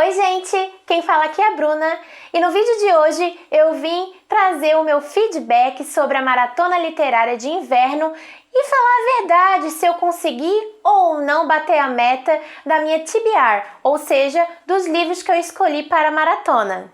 Oi gente, quem fala aqui é a Bruna e no vídeo de hoje eu vim trazer o meu feedback sobre a Maratona Literária de Inverno e falar a verdade se eu consegui ou não bater a meta da minha TBR, ou seja, dos livros que eu escolhi para a maratona.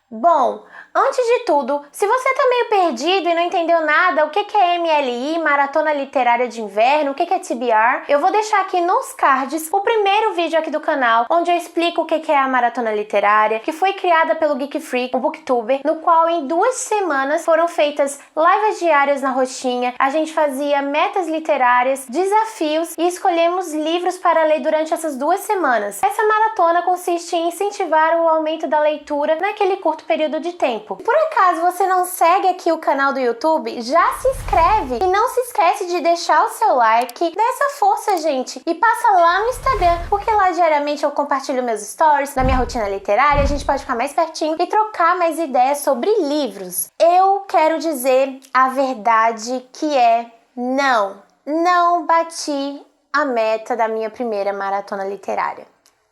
Bom, antes de tudo, se você tá meio perdido e não entendeu nada, o que é MLI, Maratona Literária de Inverno, o que é TBR, eu vou deixar aqui nos cards o primeiro vídeo aqui do canal, onde eu explico o que é a Maratona Literária, que foi criada pelo Geek Freak, um booktuber, no qual em 2 semanas foram feitas lives diárias na roxinha, a gente fazia metas literárias, desafios e escolhemos livros para ler durante essas 2 semanas. Essa maratona consiste em incentivar o aumento da leitura naquele curto período de tempo. Por acaso você não segue aqui o canal do YouTube, já se inscreve e não se esquece de deixar o seu like, dá essa força, gente, e passa lá no Instagram, porque lá diariamente eu compartilho meus stories da minha rotina literária, a gente pode ficar mais pertinho e trocar mais ideias sobre livros. Eu quero dizer a verdade que é não bati a meta da minha primeira maratona literária.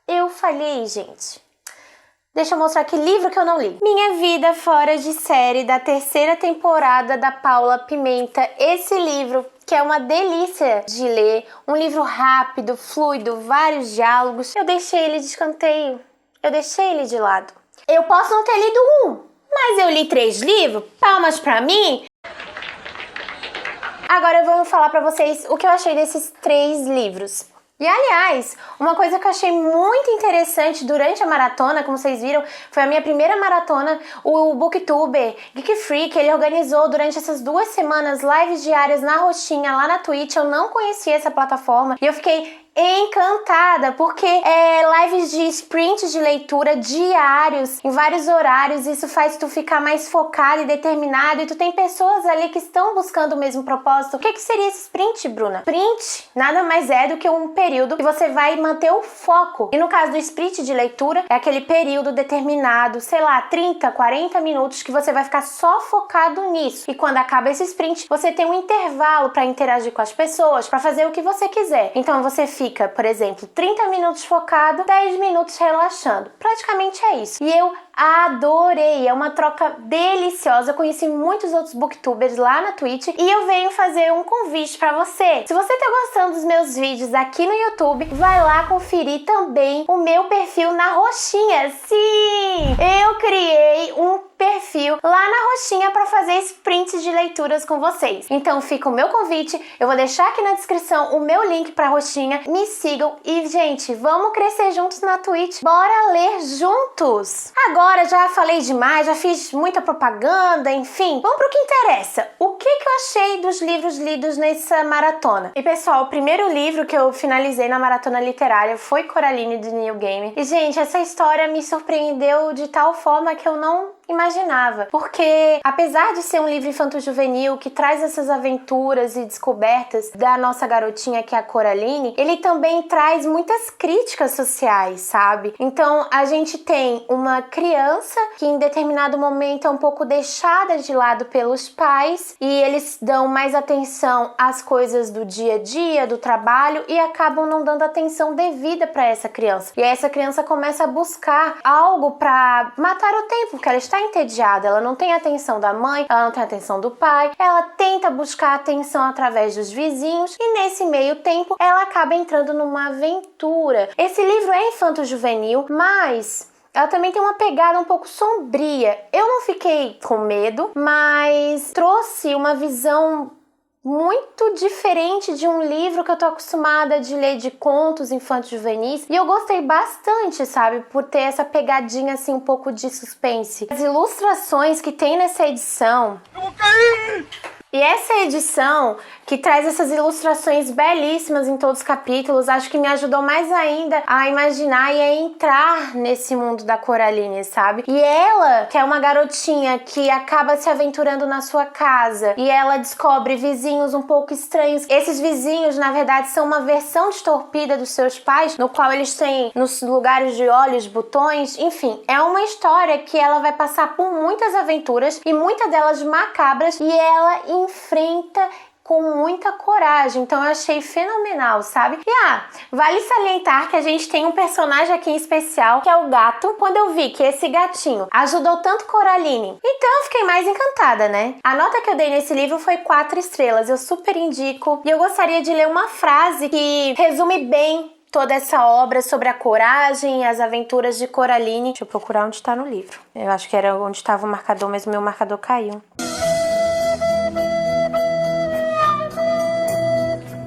Eu falhei, gente. Deixa eu mostrar que livro que eu não li. Minha Vida Fora de Série, da 3ª temporada da Paula Pimenta. Esse livro, que é uma delícia de ler, um livro rápido, fluido, vários diálogos. Eu deixei ele de escanteio, eu deixei ele de lado. Eu posso não ter lido um, mas eu li 3 livros, palmas pra mim. Agora eu vou falar pra vocês o que eu achei desses 3 livros. E aliás, uma coisa que eu achei muito interessante durante a maratona, como vocês viram, foi a minha primeira maratona, o booktuber Geek Freak, ele organizou durante essas 2 semanas lives diárias na roxinha, lá na Twitch. Eu não conhecia essa plataforma e eu fiquei encantada, porque lives de sprints de leitura diários, em vários horários, isso faz tu ficar mais focado e determinado, e tu tem pessoas ali que estão buscando o mesmo propósito. O que seria esse sprint, Bruna? Sprint nada mais é do que um período que você vai manter o foco, e no caso do sprint de leitura, é aquele período determinado, sei lá, 30, 40 minutos que você vai ficar só focado nisso, e quando acaba esse sprint, você tem um intervalo para interagir com as pessoas, para fazer o que você quiser. Então você fica, por exemplo, 30 minutos focado, 10 minutos relaxando. Praticamente é isso. E eu adorei, é uma troca deliciosa. Eu conheci muitos outros booktubers lá na Twitch e eu venho fazer um convite pra você. Se você tá gostando dos meus vídeos aqui no YouTube, vai lá conferir também o meu perfil na roxinha. Sim! Eu criei um perfil lá na roxinha para fazer sprints de leituras com vocês. Então fica o meu convite, eu vou deixar aqui na descrição o meu link pra roxinha, me sigam e, gente, vamos crescer juntos na Twitch, bora ler juntos! Agora já falei demais, já fiz muita propaganda, enfim, vamos pro que interessa. O que eu achei dos livros lidos nessa maratona? E pessoal, o primeiro livro que eu finalizei na maratona literária foi Coraline, de Neil Gaiman. E, gente, essa história me surpreendeu de tal forma que eu não imaginava, porque apesar de ser um livro infanto-juvenil que traz essas aventuras e descobertas da nossa garotinha, que é a Coraline, ele também traz muitas críticas sociais, sabe? Então a gente tem uma criança que em determinado momento é um pouco deixada de lado pelos pais e eles dão mais atenção às coisas do dia a dia, do trabalho, e acabam não dando atenção devida para essa criança. E aí essa criança começa a buscar algo para matar o tempo, porque ela está entediada, ela não tem atenção da mãe, ela não tem atenção do pai, ela tenta buscar atenção através dos vizinhos e nesse meio tempo ela acaba entrando numa aventura. Esse livro é infanto-juvenil, mas ela também tem uma pegada um pouco sombria. Eu não fiquei com medo, mas trouxe uma visão muito diferente de um livro que eu tô acostumada de ler, de contos infantos juvenis, e eu gostei bastante, sabe, por ter essa pegadinha assim um pouco de suspense. As ilustrações que tem nessa edição, eu vou cair! E essa edição, que traz essas ilustrações belíssimas em todos os capítulos, acho que me ajudou mais ainda a imaginar e a entrar nesse mundo da Coraline, sabe? E ela, que é uma garotinha que acaba se aventurando na sua casa e ela descobre vizinhos um pouco estranhos. Esses vizinhos, na verdade, são uma versão distorcida dos seus pais, no qual eles têm nos lugares de olhos, botões, enfim. É uma história que ela vai passar por muitas aventuras e muitas delas macabras, e ela enfrenta com muita coragem, então eu achei fenomenal, sabe? E vale salientar que a gente tem um personagem aqui em especial, que é o gato. Quando eu vi que esse gatinho ajudou tanto Coraline, então eu fiquei mais encantada, né? A nota que eu dei nesse livro foi 4 estrelas, eu super indico, e eu gostaria de ler uma frase que resume bem toda essa obra sobre a coragem e as aventuras de Coraline. Deixa eu procurar onde está no livro. Eu acho que era onde estava o marcador, mas o meu marcador caiu.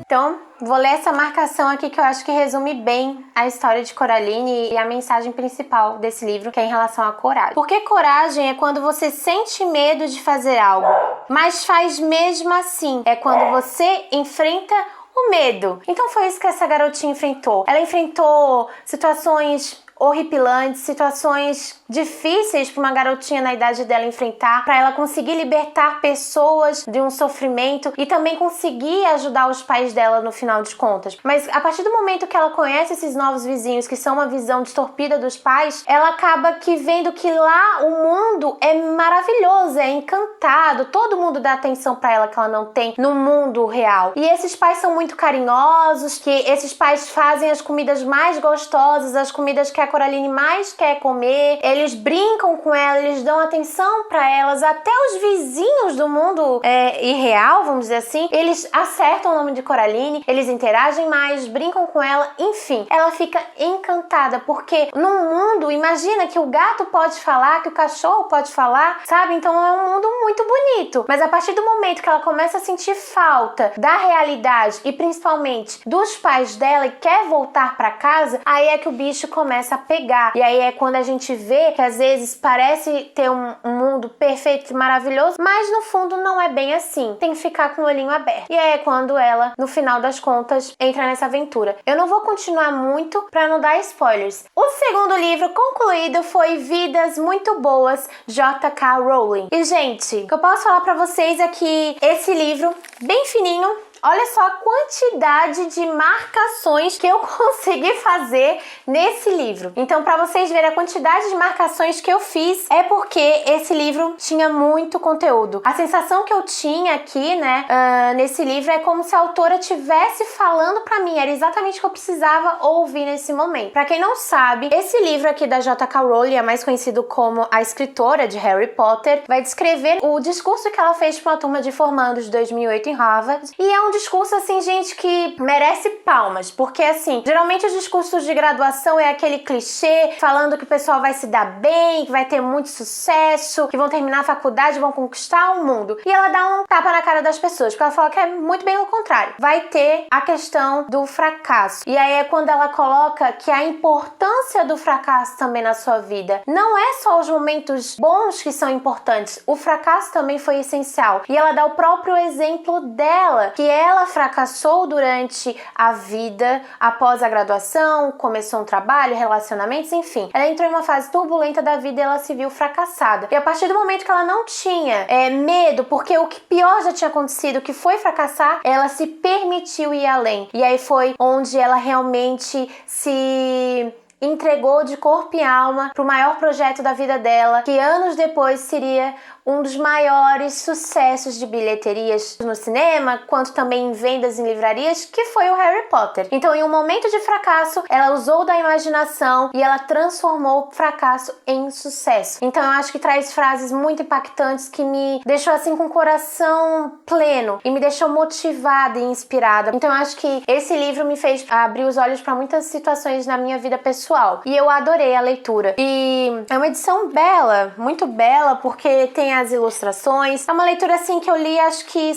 Então, vou ler essa marcação aqui que eu acho que resume bem a história de Coraline e a mensagem principal desse livro, que é em relação à coragem. Porque coragem é quando você sente medo de fazer algo, mas faz mesmo assim. É quando você enfrenta o medo. Então foi isso que essa garotinha enfrentou. Ela enfrentou situações horripilantes, situações difíceis para uma garotinha na idade dela enfrentar, para ela conseguir libertar pessoas de um sofrimento e também conseguir ajudar os pais dela no final de contas. Mas a partir do momento que ela conhece esses novos vizinhos, que são uma visão distorcida dos pais, ela acaba que vendo que lá o mundo é maravilhoso, é encantado, todo mundo dá atenção para ela que ela não tem no mundo real. E esses pais são muito carinhosos, que esses pais fazem as comidas mais gostosas, as comidas que a Coraline mais quer comer, eles brincam com ela, eles dão atenção para elas, até os vizinhos do mundo irreal, vamos dizer assim, eles acertam o nome de Coraline, eles interagem mais, brincam com ela, enfim, ela fica encantada, porque no mundo, imagina que o gato pode falar, que o cachorro pode falar, sabe? Então é um mundo muito bonito, mas a partir do momento que ela começa a sentir falta da realidade e principalmente dos pais dela e quer voltar para casa, aí é que o bicho começa a pegar, e aí é quando a gente vê que às vezes parece ter um mundo perfeito e maravilhoso, mas no fundo não é bem assim, tem que ficar com o olhinho aberto. E aí é quando ela, no final das contas, entra nessa aventura. Eu não vou continuar muito para não dar spoilers. O segundo livro concluído foi Vidas Muito Boas, J.K. Rowling. E gente, o que eu posso falar para vocês é que esse livro, bem fininho, olha só a quantidade de marcações que eu consegui fazer nesse livro. Então, para vocês verem a quantidade de marcações que eu fiz, é porque esse livro tinha muito conteúdo. A sensação que eu tinha aqui, né, nesse livro é como se a autora estivesse falando para mim. Era exatamente o que eu precisava ouvir nesse momento. Para quem não sabe, esse livro aqui da J.K. Rowling, é mais conhecido como a escritora de Harry Potter, vai descrever o discurso que ela fez para uma turma de formandos de 2008 em Harvard. E é um discurso, assim, gente, que merece palmas, porque, assim, geralmente os discursos de graduação é aquele clichê falando que o pessoal vai se dar bem, que vai ter muito sucesso, que vão terminar a faculdade, vão conquistar o mundo. E ela dá um tapa na cara das pessoas, porque ela fala que é muito bem o contrário. Vai ter a questão do fracasso. E aí é quando ela coloca que a importância do fracasso também na sua vida não é só os momentos bons que são importantes, o fracasso também foi essencial. E ela dá o próprio exemplo dela, que ela fracassou durante a vida, após a graduação, começou um trabalho, relacionamentos, enfim. Ela entrou em uma fase turbulenta da vida e ela se viu fracassada. E a partir do momento que ela não tinha medo, porque o que pior já tinha acontecido, que foi fracassar, ela se permitiu ir além. E aí foi onde ela realmente se entregou de corpo e alma para o maior projeto da vida dela, que anos depois seria um dos maiores sucessos de bilheterias no cinema, quanto também em vendas em livrarias, que foi o Harry Potter. Então, em um momento de fracasso, ela usou da imaginação e ela transformou o fracasso em sucesso. Então, eu acho que traz frases muito impactantes que me deixou assim com o coração pleno e me deixou motivada e inspirada. Então, eu acho que esse livro me fez abrir os olhos para muitas situações na minha vida pessoal. E eu adorei a leitura. E é uma edição bela, muito bela, porque tem as ilustrações. É uma leitura assim que eu li, acho que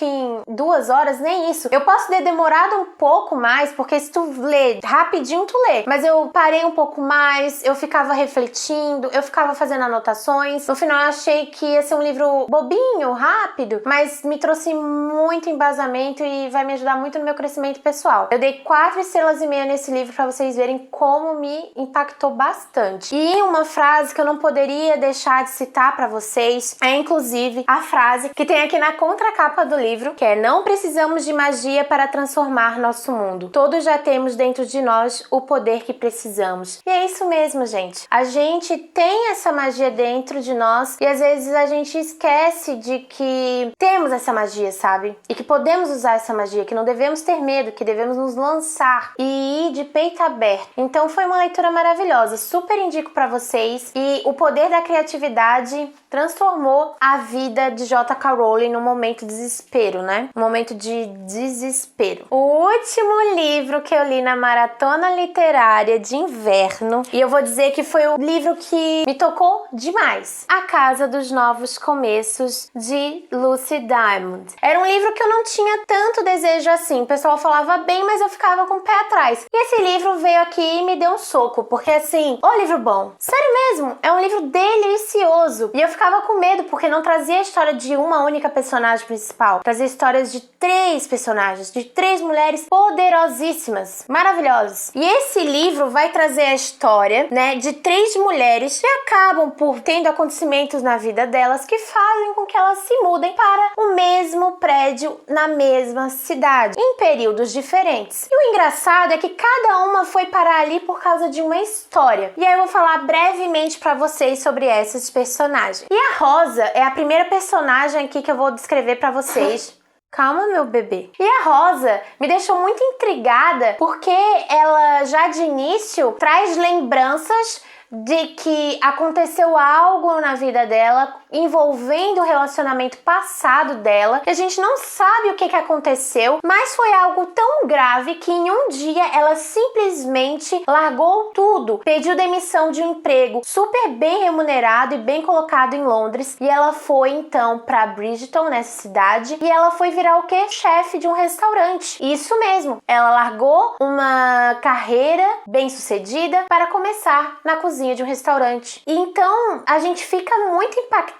em 2 horas, nem isso. Eu posso ter demorado um pouco mais, porque se tu lê rapidinho, tu lê. Mas eu parei um pouco mais, eu ficava refletindo, eu ficava fazendo anotações. No final, eu achei que ia ser um livro bobinho, rápido, mas me trouxe muito embasamento e vai me ajudar muito no meu crescimento pessoal. Eu dei 4,5 estrelas nesse livro pra vocês verem como me impactou bastante. E uma frase que eu não poderia deixar de citar pra vocês vocês é inclusive a frase que tem aqui na contracapa do livro, que é: não precisamos de magia para transformar nosso mundo. Todos já temos dentro de nós o poder que precisamos. E é isso mesmo, gente. A gente tem essa magia dentro de nós e às vezes a gente esquece de que temos essa magia, sabe? E que podemos usar essa magia, que não devemos ter medo, que devemos nos lançar e ir de peito aberto. Então foi uma leitura maravilhosa, super indico pra vocês. E o poder da criatividade transformou a vida de J.K. Rowling num momento de desespero, né? Um momento de desespero. O último livro que eu li na maratona literária de inverno, e eu vou dizer que foi o livro que me tocou demais: A Casa dos Novos Começos, de Lucy Diamond. Era um livro que eu não tinha tanto desejo assim. O pessoal falava bem, mas eu ficava com o pé atrás. E esse livro veio aqui e me deu um soco, porque assim, ô livro bom. Sério mesmo, é um livro delicioso. E eu ficava com medo, porque não trazia a história de uma única personagem principal. Trazia histórias de 3 personagens, de 3 mulheres poderosíssimas, maravilhosas. E esse livro vai trazer a história, né, de 3 mulheres que acabam por tendo acontecimentos na vida delas que fazem com que elas se mudem para o mesmo prédio na mesma cidade, em períodos diferentes. E o engraçado é que cada uma foi parar ali por causa de uma história. E aí eu vou falar brevemente pra vocês sobre essas personagens. E a Rosa é a primeira personagem aqui que eu vou descrever pra vocês. Calma, meu bebê. E a Rosa me deixou muito intrigada porque ela já de início traz lembranças de que aconteceu algo na vida dela envolvendo o relacionamento passado dela, que a gente não sabe o que aconteceu, mas foi algo tão grave que em um dia ela simplesmente largou tudo, pediu demissão de um emprego super bem remunerado e bem colocado em Londres, e ela foi então para Bridgeton, nessa cidade, e ela foi virar o quê? Chefe de um restaurante. Isso mesmo, ela largou uma carreira bem sucedida para começar na cozinha de um restaurante. E então a gente fica muito impactado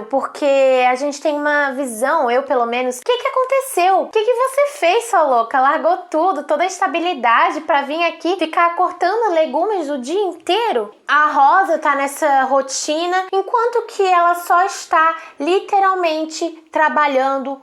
porque a gente tem uma visão, eu pelo menos, o que aconteceu? O que você fez, sua louca? Largou tudo, toda a estabilidade pra vir aqui ficar cortando legumes o dia inteiro? A Rosa tá nessa rotina, enquanto que ela só está literalmente trabalhando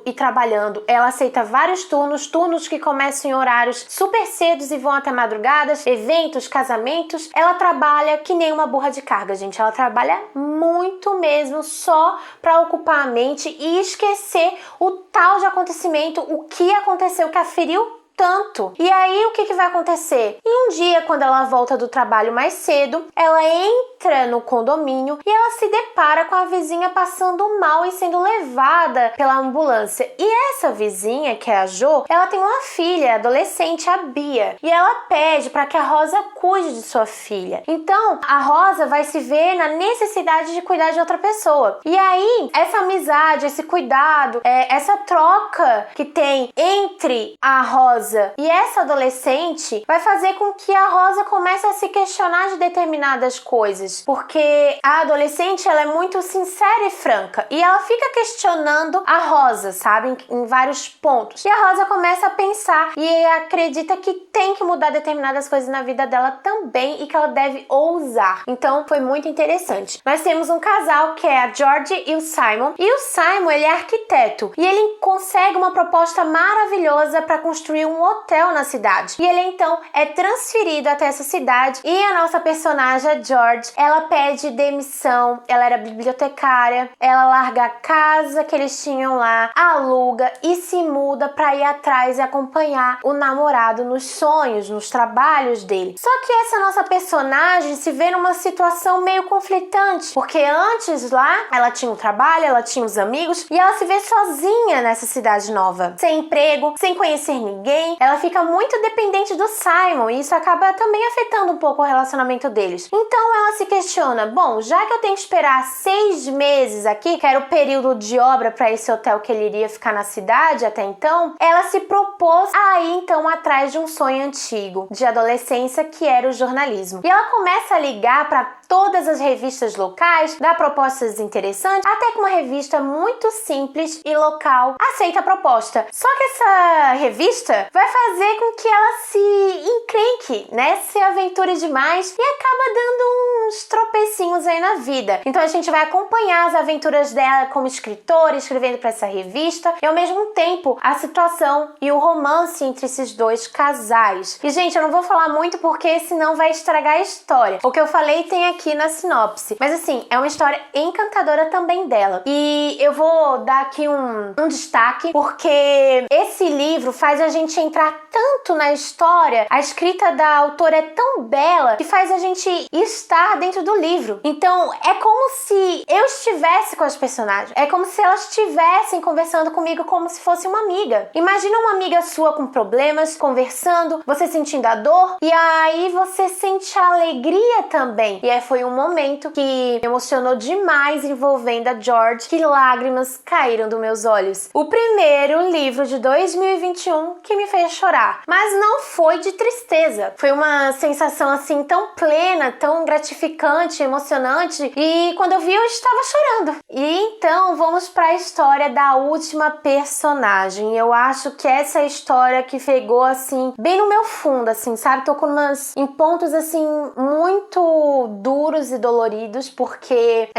e trabalhando. Ela aceita vários turnos que começam em horários super cedos e vão até madrugadas, eventos, casamentos. Ela trabalha que nem uma burra de carga, gente. Ela trabalha muito mesmo, só para ocupar a mente e esquecer o tal de acontecimento, o que aconteceu que a feriu tanto. E aí o que vai acontecer? E um dia, quando ela volta do trabalho mais cedo, ela entra no condomínio e ela se depara com a vizinha passando mal e sendo levada pela ambulância. E essa vizinha, que é a Jo, ela tem uma filha adolescente, a Bia, e ela pede para que a Rosa cuide de sua filha. Então a Rosa vai se ver na necessidade de cuidar de outra pessoa. E aí essa amizade, esse cuidado, essa troca que tem entre a Rosa e essa adolescente vai fazer com que a Rosa comece a se questionar de determinadas coisas, porque a adolescente, ela é muito sincera e franca, e ela fica questionando a Rosa, sabe, em vários pontos. E a Rosa começa a pensar e acredita que tem que mudar determinadas coisas na vida dela também e que ela deve ousar. Então foi muito interessante. Nós temos um casal que é a Georgie e o Simon, e o Simon, ele é arquiteto e ele consegue uma proposta maravilhosa para construir um hotel na cidade. E ele então é transferido até essa cidade e a nossa personagem, a George, ela pede demissão. Ela era bibliotecária, ela larga a casa que eles tinham lá, aluga e se muda para ir atrás e acompanhar o namorado nos sonhos, nos trabalhos dele. Só que essa nossa personagem se vê numa situação meio conflitante, porque antes lá ela tinha um trabalho, ela tinha os amigos e ela se vê sozinha nessa cidade nova, sem emprego, sem conhecer ninguém. Ela fica muito dependente do Simon e isso acaba também afetando um pouco o relacionamento deles. Então ela se questiona, bom, já que eu tenho que esperar 6 meses aqui, que era o período de obra para esse hotel que ele iria ficar na cidade até então, ela se propôs a ir então atrás de um sonho antigo de adolescência, que era o jornalismo. E ela começa a ligar para todas as revistas locais, dá propostas interessantes, até que uma revista muito simples e local aceita a proposta. Só que essa revista vai fazer com que ela se encrenque, né? Se aventure demais e acaba dando um uns tropecinhos aí na vida. Então a gente vai acompanhar as aventuras dela como escritora, escrevendo para essa revista, e ao mesmo tempo a situação e o romance entre esses dois casais. E gente, eu não vou falar muito porque senão vai estragar a história. O que eu falei tem aqui na sinopse. Mas assim, é uma história encantadora também dela. E eu vou dar aqui um destaque, porque esse livro faz a gente entrar tanto na história, a escrita da autora é tão bela que faz a gente estar dentro do livro. Então é como se eu estivesse com as personagens, é como se elas estivessem conversando comigo como se fosse uma amiga. Imagina uma amiga sua com problemas, conversando, você sentindo a dor, e aí você sente a alegria também. E aí foi um momento que me emocionou demais envolvendo a George, que lágrimas caíram dos meus olhos. O primeiro livro de 2021 que me fez chorar, mas não foi de tristeza, foi uma sensação assim tão plena, tão gratificante, emocionante, e quando eu vi eu estava chorando. E então vamos para a história da última personagem. Eu acho que essa é a história que pegou assim bem no meu fundo, assim, sabe? Tocou em pontos assim muito duros e doloridos, porque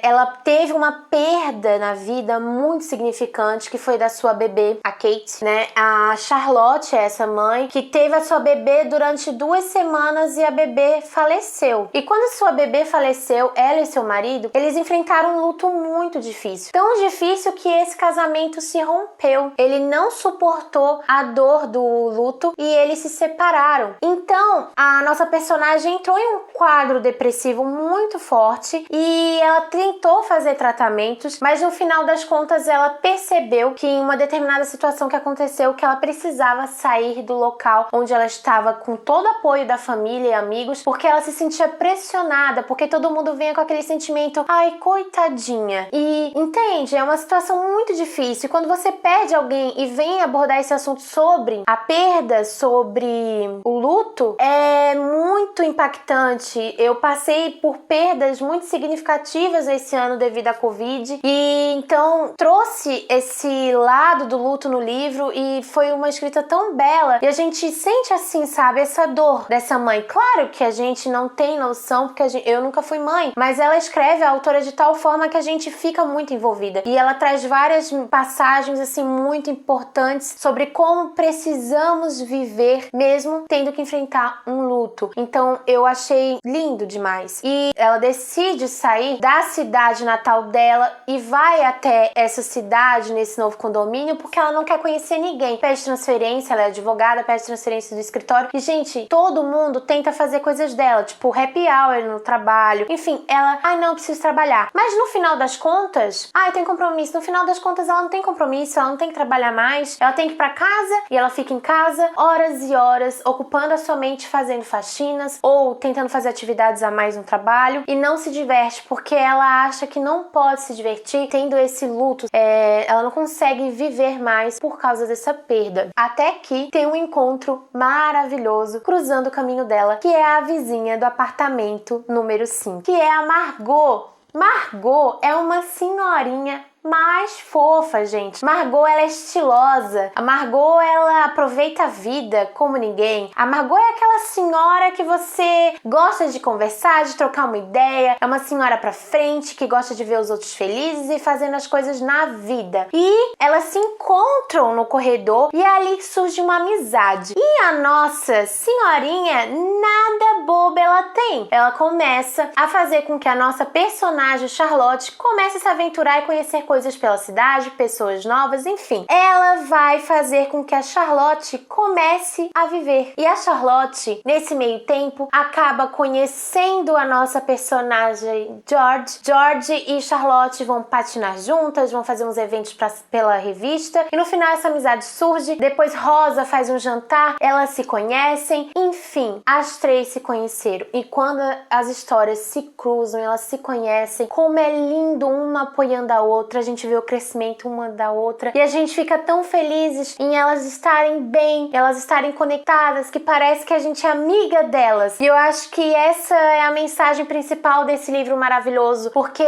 ela teve uma perda na vida muito significante, que foi da sua bebê, a Kate, né? A Charlotte é essa mãe que teve a sua bebê durante 2 semanas e a bebê faleceu. E quando sua bebê faleceu, ela e seu marido, eles enfrentaram um luto muito difícil. Tão difícil que esse casamento se rompeu. Ele não suportou a dor do luto e eles se separaram. Então, a nossa personagem entrou em um quadro depressivo muito forte e ela tentou fazer tratamentos, mas no final das contas ela percebeu que em uma determinada situação que aconteceu, que ela precisava sair do local onde ela estava com todo o apoio da família e amigos, porque ela se sentia pressionada, porque todo mundo vinha com aquele sentimento, ai, coitadinha. E entende, é uma situação muito difícil. E quando você perde alguém e vem abordar esse assunto sobre a perda, sobre o luto, é muito impactante. Eu passei por perdas muito significativas esse ano devido à Covid, e então trouxe esse lado do luto no livro, e foi uma escrita tão bela, e a gente sente assim, sabe, essa dor dessa mãe. Claro que a gente não tem noção, porque eu nunca fui mãe, mas ela escreve, a autora, de tal forma que a gente fica muito envolvida, e ela traz várias passagens assim muito importantes sobre como precisamos viver mesmo tendo que enfrentar um luto. Então eu achei lindo demais. E ela decide sair da cidade natal dela e vai até essa cidade, nesse novo condomínio, porque ela não quer conhecer ninguém. Pede transferência, ela é advogada, pede transferência do escritório, e gente, todo mundo tenta fazer coisas dela, tipo happy hour no trabalho, enfim, ela, não, preciso trabalhar. Mas no final das contas, tem compromisso. No final das contas ela não tem compromisso, ela não tem que trabalhar mais, ela tem que ir pra casa, e ela fica em casa horas e horas, ocupando a sua mente fazendo faxinas ou tentando fazer atividades a mais no trabalho, e não se diverte porque ela acha que não pode se divertir tendo esse luto. Ela não consegue viver mais por causa dessa perda. Até que tem um encontro maravilhoso cruzando o caminho dela, que é a vizinha do apartamento número 5, que é a Margot. Margot é uma senhorinha mais fofa, gente. Margot, ela é estilosa. A Margot, ela aproveita a vida como ninguém. A Margot é aquela senhora que você gosta de conversar, de trocar uma ideia. É uma senhora pra frente, que gosta de ver os outros felizes e fazendo as coisas na vida. E elas se encontram no corredor e é ali que surge uma amizade. E a nossa senhorinha, nada boba ela tem. Ela começa a fazer com que a nossa personagem, Charlotte, comece a se aventurar e conhecer coisas pela cidade, pessoas novas, enfim. Ela vai fazer com que a Charlotte comece a viver. E a Charlotte, nesse meio tempo, acaba conhecendo a nossa personagem George. George e Charlotte vão patinar juntas, vão fazer uns eventos pela revista, e no final essa amizade surge. Depois Rosa faz um jantar, elas se conhecem, enfim, as três se conheceram. E quando as histórias se cruzam, elas se conhecem, como é lindo uma apoiando a outra. a gente vê o crescimento uma da outra e a gente fica tão felizes em elas estarem bem, elas estarem conectadas, que parece que a gente é amiga delas. E eu acho que essa é a mensagem principal desse livro maravilhoso, porque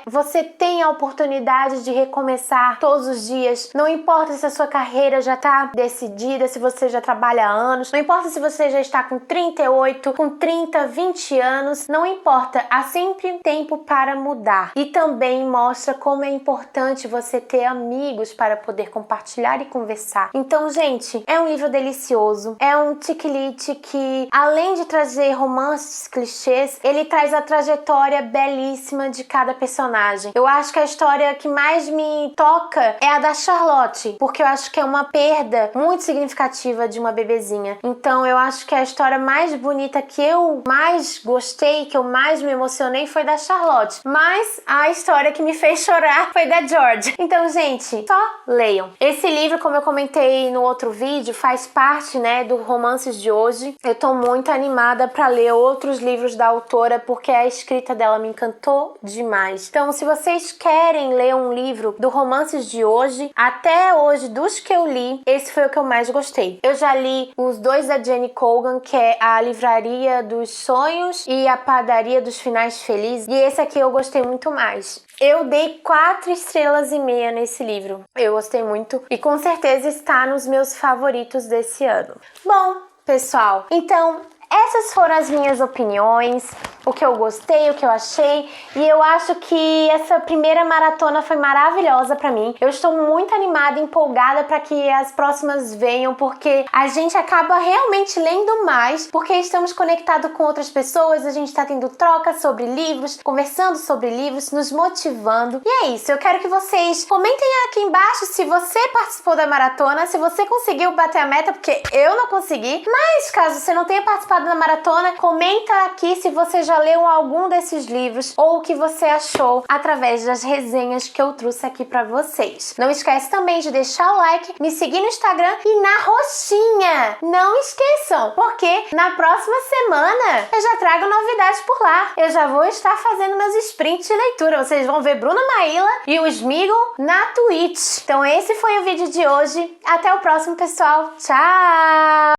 você tem a oportunidade de recomeçar todos os dias. Não importa se a sua carreira já tá decidida, se você já trabalha há anos, não importa se você já está com 38, com 30, 20 anos, não importa, há sempre tempo para mudar. E também mostra como é importante você ter amigos para poder compartilhar e conversar. Então, gente, é um livro delicioso, é um tique-lite que, além de trazer romances clichês, ele traz a trajetória belíssima de cada personagem. Eu acho que a história que mais me toca é a da Charlotte, porque eu acho que é uma perda muito significativa de uma bebezinha. Então, eu acho que a história mais bonita que eu mais gostei, que eu mais me emocionei, foi da Charlotte. Mas a história que me fez chorar foi da George. Então, gente, só leiam. Esse livro, como eu comentei no outro vídeo, faz parte, né, do Romances de Hoje. Eu tô muito animada para ler outros livros da autora, porque a escrita dela me encantou demais. Então, se vocês querem ler um livro do Romances de Hoje, até hoje, dos que eu li, esse foi o que eu mais gostei. Eu já li os dois da Jenny Colgan, que é A Livraria dos Sonhos e A Padaria dos Finais Felizes, e esse aqui eu gostei muito mais. Eu dei 4,5 estrelas nesse livro. Eu gostei muito e com certeza está nos meus favoritos desse ano. Bom, pessoal, então essas foram as minhas opiniões, o que eu gostei, o que eu achei, e eu acho que essa primeira maratona foi maravilhosa pra mim. Eu estou muito animada e empolgada para que as próximas venham, porque a gente acaba realmente lendo mais, porque estamos conectados com outras pessoas, a gente tá tendo trocas sobre livros, conversando sobre livros, nos motivando. E é isso, eu quero que vocês comentem aqui embaixo se você participou da maratona, se você conseguiu bater a meta, porque eu não consegui, mas caso você não tenha participado da maratona, comenta aqui se você já leu algum desses livros ou o que você achou através das resenhas que eu trouxe aqui pra vocês. Não esquece também de deixar o like, me seguir no Instagram e na roxinha. Não esqueçam, porque na próxima semana eu já trago novidades por lá. Eu já vou estar fazendo meus sprints de leitura. Vocês vão ver Bruna Maíla e o Smeagol na Twitch. Então esse foi o vídeo de hoje. Até o próximo, pessoal. Tchau!